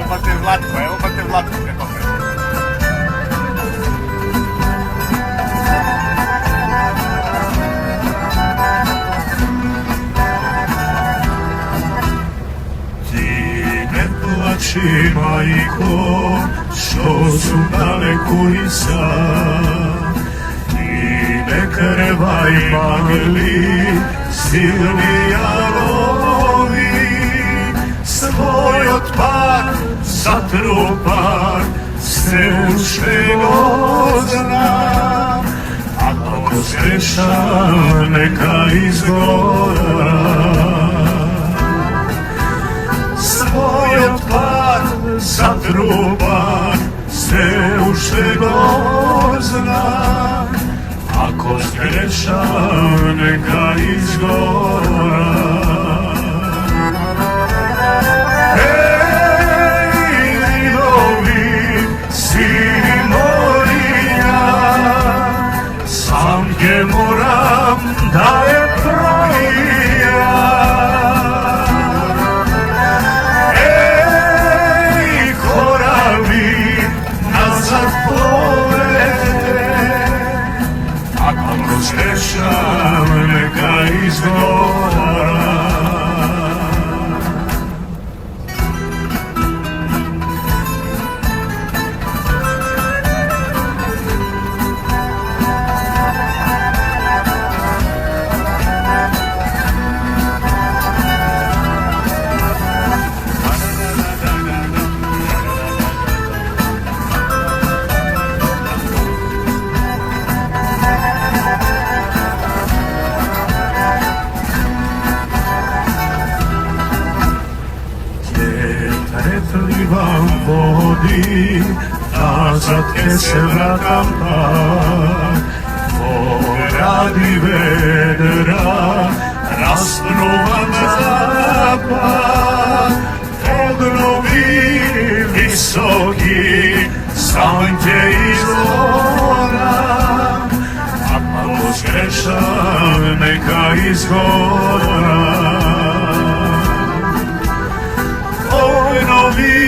Evo te Vlatko preko mene. Plači, majko, što su daleko i sad, i ne krevaj magli silni jalovi, svoj otpad zatrupan se ušteno znam, ako zgrešam neka izgora. Svoj otpad zatrupan se ušteno znam, ako zgrešam neka izgora. Ej, vidovi, sini moja, sam je moram da je projija. Ako zgrešam neka izgora. Vam vodi, nazad ke se vratam pak, poradi vedra, rasnuvan zapad, obnovi visoki, sanke izvora, ako zgrešam neka izgora. Obnovi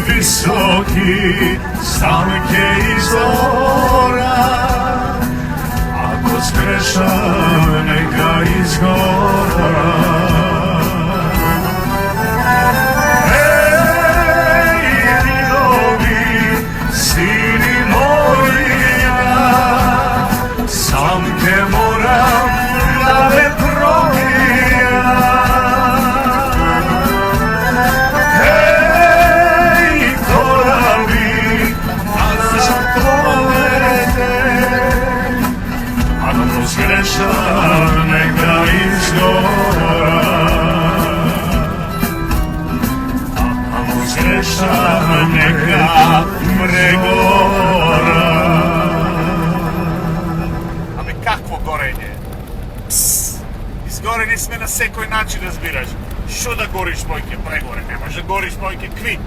visoki, sanke izvora, ako zgrešam neka izgora. Ej, vidovi, sini moja, sanke moram da me probija. Zgrešam neka izgora, ako zgrešam neka pregora. Ами какво горење? Изгорени сме на секој начин, разбираш. Шо да гориш, мојке, прегоре, не може да гориш, мојке, квит.